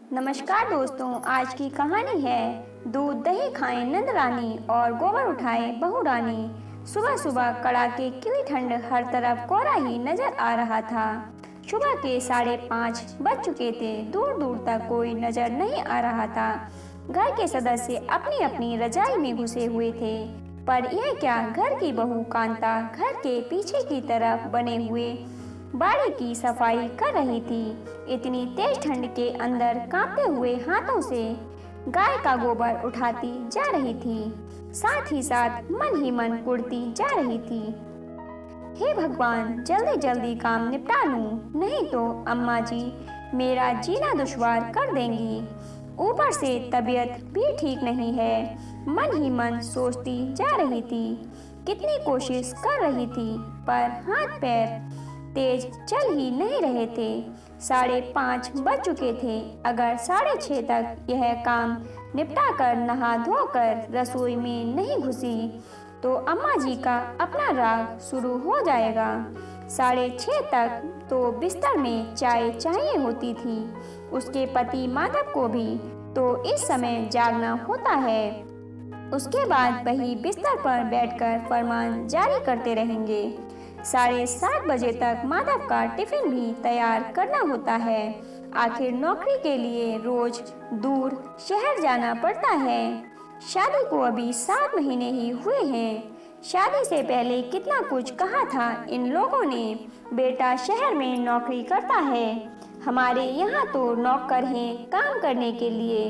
नमस्कार दोस्तों, आज की कहानी है दूध दही खाए नंद रानी और गोबर उठाए बहू रानी। सुबह सुबह कड़ाके की ठंड, हर तरफ कोहरा ही नजर आ रहा था। सुबह के 5:30 बज चुके थे। दूर दूर तक कोई नजर नहीं आ रहा था। घर के सदस्य अपनी अपनी रजाई में घुसे हुए थे। पर यह क्या, घर की बहू कांता घर के पीछे की तरफ बने हुए बाड़ी की सफाई कर रही थी। इतनी तेज ठंड के अंदर कांपते हुए हाथों से गाय का गोबर उठाती जा रही थी, साथ ही साथ मन ही मन कुड़ती जा रही थी। हे भगवान, जल्दी जल्दी काम निपटा लूं, नहीं तो अम्मा जी मेरा जीना दुश्वार कर देंगी। ऊपर से तबीयत भी ठीक नहीं है। मन ही मन सोचती जा रही थी। कितनी कोशिश कर रही थी, पर हाथ पैर तेज चल ही नहीं रहे थे। 5:30 बज चुके थे। अगर 6:30 तक यह काम निपटा कर नहा धोकर रसोई में नहीं घुसी तो अम्मा जी का अपना राग शुरू हो जाएगा। 6:30 तक तो बिस्तर में चाय चाहिए होती थी। उसके पति माधव को भी तो इस समय जागना होता है। उसके बाद वही बिस्तर पर बैठकर फरमान जारी करते रहेंगे। 7:30 बजे तक माधव का टिफिन भी तैयार करना होता है। आखिर नौकरी के लिए रोज दूर शहर जाना पड़ता है। शादी को अभी 7 महीने ही हुए हैं। शादी से पहले कितना कुछ कहा था इन लोगों ने। बेटा शहर में नौकरी करता है, हमारे यहाँ तो नौकर हैं काम करने के लिए।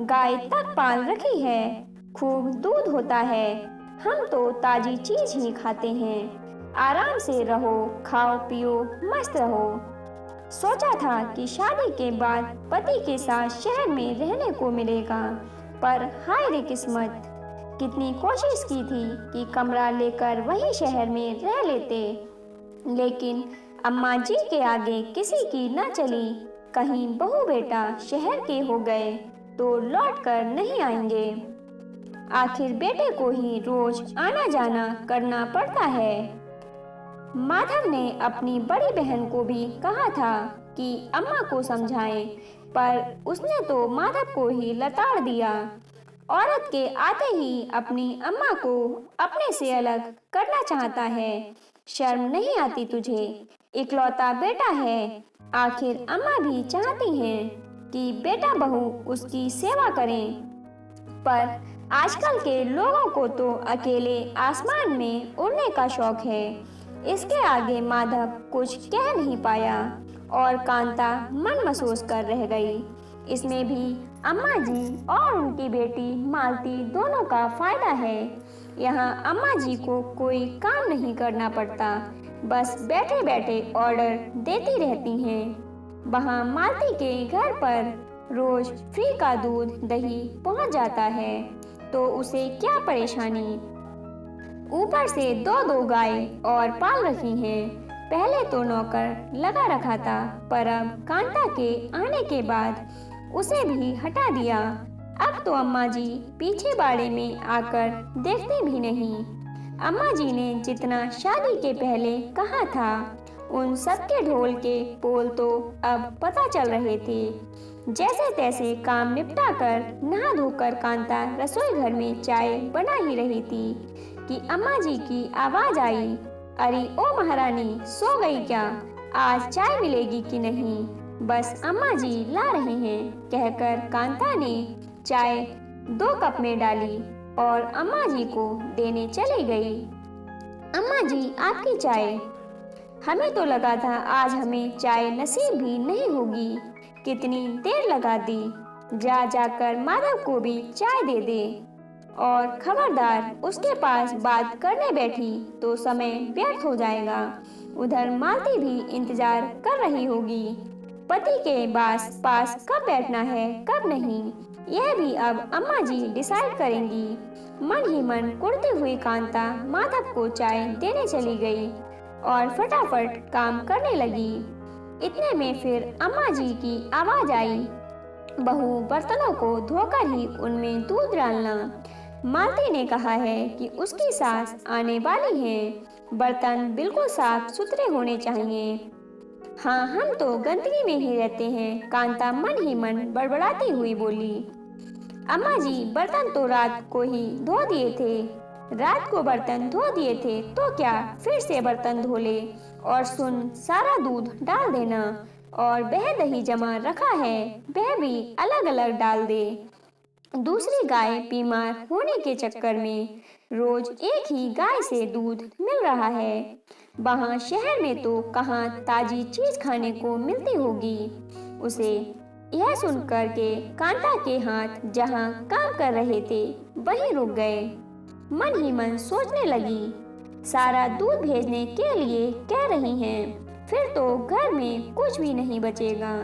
गाय तक पाल रखी है, खूब दूध होता है। हम तो ताजी चीज ही खाते हैं। आराम से रहो, खाओ पियो, मस्त रहो। सोचा था कि शादी के बाद पति के साथ शहर में रहने को मिलेगा, पर हाय रे किस्मत। कितनी कोशिश की थी कि कमरा लेकर वही शहर में रह लेते, लेकिन अम्मा जी के आगे किसी की न चली। कहीं बहू बेटा शहर के हो गए तो लौट कर नहीं आएंगे। आखिर बेटे को ही रोज आना जाना करना पड़ता है। माधव ने अपनी बड़ी बहन को भी कहा था कि अम्मा को समझाएं, पर उसने तो माधव को ही लताड़ दिया। औरत के आते ही अपनी अम्मा को अपने से अलग करना चाहता है। शर्म नहीं आती तुझे? इकलौता बेटा है। आखिर अम्मा भी चाहती हैं कि बेटा बहू उसकी सेवा करें, पर आजकल के लोगों को तो अकेले आसमान में उड़ने का शौक है। इसके आगे माधव कुछ कह नहीं पाया और कांता मन महसूस कर रह गई। इसमें भी अम्मा जी और उनकी बेटी मालती दोनों का फायदा है। यहाँ अम्मा जी को कोई काम नहीं करना पड़ता, बस बैठे बैठे ऑर्डर देती रहती हैं। वहाँ मालती के घर पर रोज फ्री का दूध दही पहुँच जाता है, तो उसे क्या परेशानी। ऊपर से 2-2 गाय और पाल रखी हैं। पहले तो नौकर लगा रखा था, पर अब कांता के आने के बाद उसे भी हटा दिया। अब तो अम्मा जी पीछे बाड़े में आकर देखती भी नहीं। अम्मा जी ने जितना शादी के पहले कहा था, उन सबके ढोल के पोल तो अब पता चल रहे थे। जैसे तैसे काम निपटा कर नहा धोकर कांता रसोई घर में चाय बना ही रही थी कि अम्मा जी की आवाज आई, अरे ओ महारानी, सो गई क्या? आज चाय मिलेगी कि नहीं? बस अम्मा जी ला रहे हैं, कहकर कांता ने चाय 2 कप में डाली और अम्मा जी को देने चली गई। अम्मा जी, आपकी चाय। हमें तो लगा था आज हमें चाय नसीब भी नहीं होगी। कितनी देर लगा दी। जा जाकर माधव को भी चाय दे दे, और खबरदार उसके पास बात करने बैठी तो समय व्यर्थ हो जाएगा। उधर मालती भी इंतजार कर रही होगी, पति के पास कब बैठना है कब नहीं, यह भी अब अम्मा जी डिसाइड करेंगी। मन ही मन कुड़ती हुई कांता माधव को चाय देने चली गई और फटाफट काम करने लगी। इतने में फिर अम्मा जी की आवाज आई, बहू बर्तनों को धोकर ही उनमें दूध डालना। मालती ने कहा है कि उसकी सास आने वाली है, बर्तन बिल्कुल साफ सुथरे होने चाहिए। हाँ, हम तो गंदगी में ही रहते हैं, कांता मन ही मन बड़बड़ाती हुई बोली। अम्मा जी, बर्तन तो रात को ही धो दिए थे। रात को बर्तन धो दिए थे तो क्या फिर से बर्तन धो ले, और सुन, सारा दूध डाल देना, और वह दही जमा रखा है वह भी अलग अलग डाल दे। दूसरी गाय बीमार होने के चक्कर में रोज एक ही गाय से दूध मिल रहा है। वहाँ शहर में तो कहाँ ताजी चीज खाने को मिलती होगी। उसे यह सुनकर के कांता के हाथ जहाँ काम कर रहे थे वहीं रुक गए। मन ही मन सोचने लगी, सारा दूध भेजने के लिए कह रही हैं, फिर तो घर में कुछ भी नहीं बचेगा,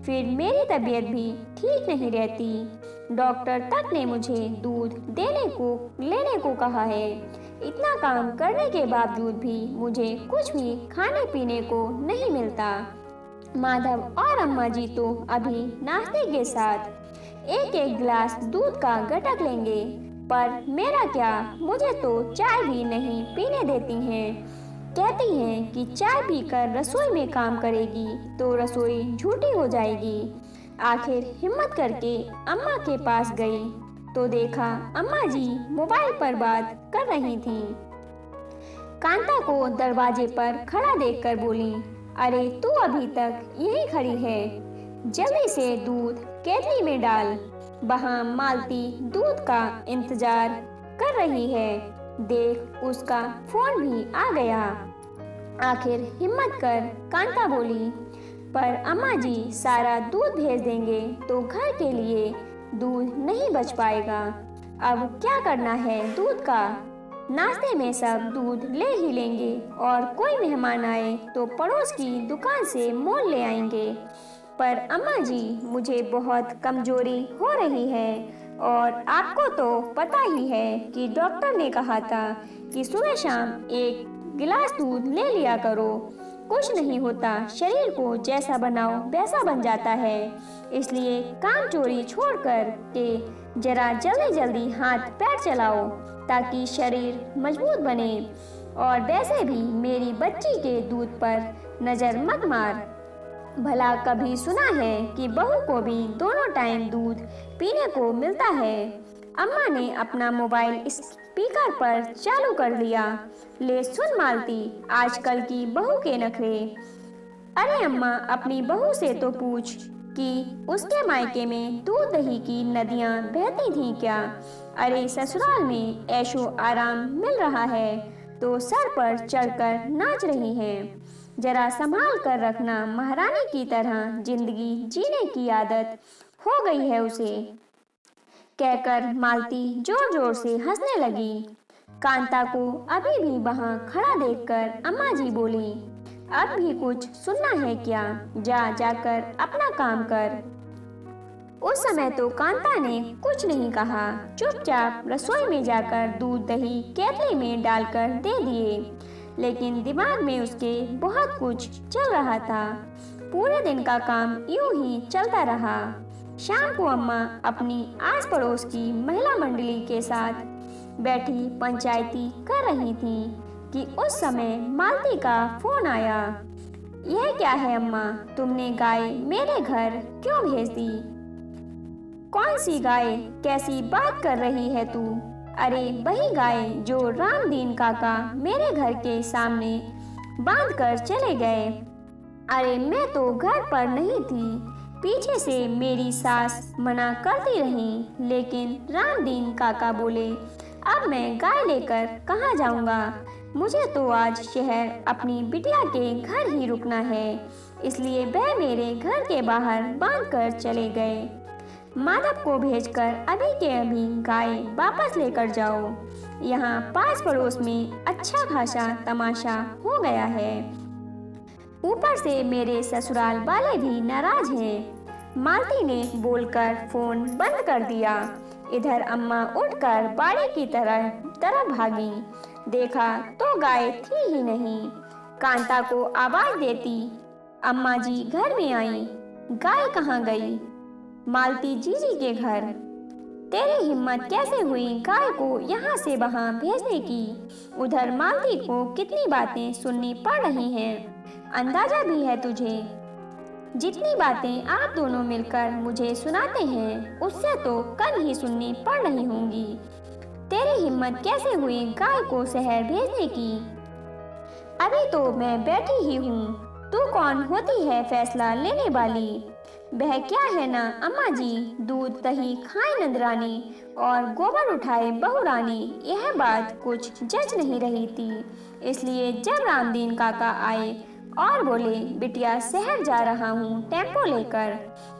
फिर मेरी तबीयत भी ठीक नहीं रहती। डॉक्टर तक ने मुझे दूध लेने को कहा है। इतना काम करने के बावजूद भी मुझे कुछ भी खाने पीने को नहीं मिलता। माधव और अम्मा जी तो अभी नाश्ते के साथ एक एक गिलास दूध का घटक लेंगे, पर मेरा क्या, मुझे तो चाय भी नहीं पीने देती हैं। कहती हैं कि चाय पीकर रसोई में काम करेगी तो रसोई झूठी हो जाएगी। आखिर हिम्मत करके अम्मा के पास गई तो देखा अम्मा जी मोबाइल पर बात कर रही थीं। कांता को दरवाजे पर खड़ा देखकर बोली, अरे तू अभी तक यहीं खड़ी है, जल्दी से दूध केतली में डाल। वहाँ मालती दूध का इंतजार कर रही है। देख, उसका फोन भी आ गया। आखिर हिम्मत कर कांता बोली, पर अम्मा जी सारा दूध भेज देंगे तो घर के लिए दूध नहीं बच पाएगा। अब क्या करना है दूध का? नाश्ते में सब दूध ले ही लेंगे और कोई मेहमान आए तो पड़ोस की दुकान से मोल ले आएंगे। पर अम्मा जी, मुझे बहुत कमजोरी हो रही है और आपको तो पता ही है कि डॉक्टर ने कहा था कि सुबह शाम एक गिलास दूध ले लिया करो। कुछ नहीं होता, शरीर को जैसा बनाओ वैसा बन जाता है। इसलिए काम चोरी छोड़कर के जरा जल्दी जल्दी हाथ पैर चलाओ ताकि शरीर मजबूत बने। और वैसे भी मेरी बच्ची के दूध पर नजर मत मार। भला कभी सुना है कि बहू को भी दोनों टाइम दूध पीने को मिलता है? अम्मा ने अपना मोबाइल स्पीकर पर चालू कर लिया। ले सुन मालती, आजकल की बहू के नखरे। अरे अम्मा, अपनी बहू से तो पूछ कि उसके मायके में दूध दही की नदियां बहती थीं क्या? अरे ससुराल में ऐशो आराम मिल रहा है तो सर पर चढ़कर नाच रही हैं। जरा संभाल कर रखना, महारानी की तरह जिंदगी जीने की आदत हो गई है उसे। कहकर मालती जोर जोर से हंसने लगी। कांता को अभी भी वहां खड़ा देखकर अम्मा जी बोली, अब भी कुछ सुनना है क्या? जाकर अपना काम कर। उस समय तो कांता ने कुछ नहीं कहा, चुपचाप रसोई में जाकर दूध दही केतली में डालकर दे दिए। लेकिन दिमाग में उसके बहुत कुछ चल रहा था। पूरे दिन का काम यूं ही चलता रहा। शाम को अम्मा अपनी आस पड़ोस की महिला मंडली के साथ बैठी पंचायती कर रही थी कि उस समय मालती का फोन आया। यह क्या है अम्मा, तुमने गाय मेरे घर क्यों भेज दी? कौन सी गाय? कैसी बात कर रही है तू? अरे वही गाय जो रामदीन काका मेरे घर के सामने बांध कर चले गए। अरे मैं तो घर पर नहीं थी, पीछे से मेरी सास मना करती रही, लेकिन रामदीन काका बोले अब मैं गाय लेकर कहाँ जाऊँगा? मुझे तो आज शहर अपनी बिटिया के घर ही रुकना है, इसलिए वह मेरे घर के बाहर बांध कर चले गए। माधव को भेजकर अभी के अभी गाय वापस लेकर जाओ। यहाँ पास पड़ोस में अच्छा खासा तमाशा हो गया है। ऊपर से मेरे ससुराल वाले भी नाराज हैं। मालती ने बोलकर फोन बंद कर दिया। इधर अम्मा उठकर बाड़ी की तरफ भागी। देखा तो गाय थी ही नहीं। कांता को आवाज देती, अम्मा जी घर में आई। गाय कहाँ गई? मालती जीजी के घर। तेरी हिम्मत कैसे हुई गाय को यहाँ से वहाँ भेजने की? उधर मालती को कितनी बातें सुननी पड़ रही हैं। अंदाजा भी है तुझे? जितनी बातें आप दोनों मिलकर मुझे सुनाते हैं उससे तो कल ही सुननी पड़ रही होंगी। तेरी हिम्मत कैसे हुई गाय को शहर भेजने की? अभी तो मैं बैठी ही हूँ, तू कौन होती है फैसला लेने वाली? वह क्या है ना अम्मा जी, दूध दही खाए नंदरानी और गोबर उठाए बहू रानी, यह बात कुछ जच नहीं रही थी। इसलिए जब रामदीन काका आए और बोले, बिटिया शहर जा रहा हूँ टेम्पो लेकर,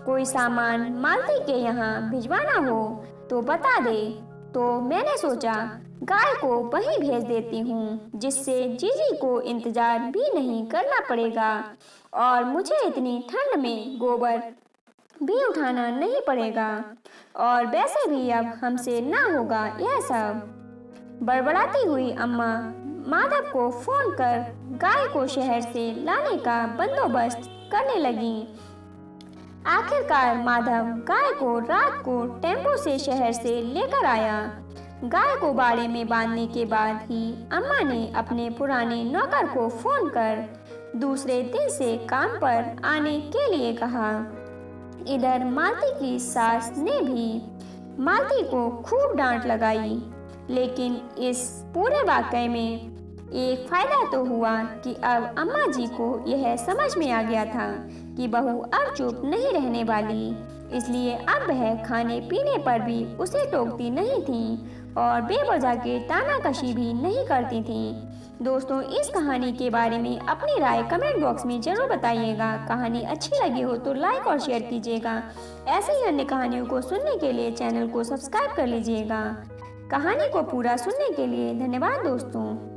कोई सामान मालती के यहाँ भिजवाना हो तो बता दे। तो मैंने सोचा गाय को वहीं भेज देती हूँ, जिससे जीजी को इंतजार भी नहीं करना पड़ेगा और मुझे इतनी ठंड में गोबर भी उठाना नहीं पड़ेगा, और वैसे भी अब हमसे ना होगा यह सब। बड़बड़ाती हुई अम्मा माधव को फोन कर गाय को शहर से लाने का बंदोबस्त करने लगी। आखिरकार माधव गाय को रात को टेम्पो से शहर से लेकर आया। गाय को बाड़े में बांधने के बाद ही अम्मा ने अपने पुराने नौकर को फोन कर दूसरे दिन से काम पर आने के लिए कहा। इधर मालती की सास ने भी मालती को खूब डांट लगाई, लेकिन इस पूरे वाकये में एक फायदा तो हुआ कि अब अम्मा जी को यह समझ में आ गया था कि बहू अब चुप नहीं रहने वाली, इसलिए अब वह खाने पीने पर भी उसे टोकती नहीं थी और बेवजह के तानाकशी भी नहीं करती थी। दोस्तों, इस कहानी के बारे में अपनी राय कमेंट बॉक्स में जरूर बताइएगा। कहानी अच्छी लगी हो तो लाइक और शेयर कीजिएगा। ऐसे ही अन्य कहानियों को सुनने के लिए चैनल को सब्सक्राइब कर लीजिएगा। कहानी को पूरा सुनने के लिए धन्यवाद दोस्तों।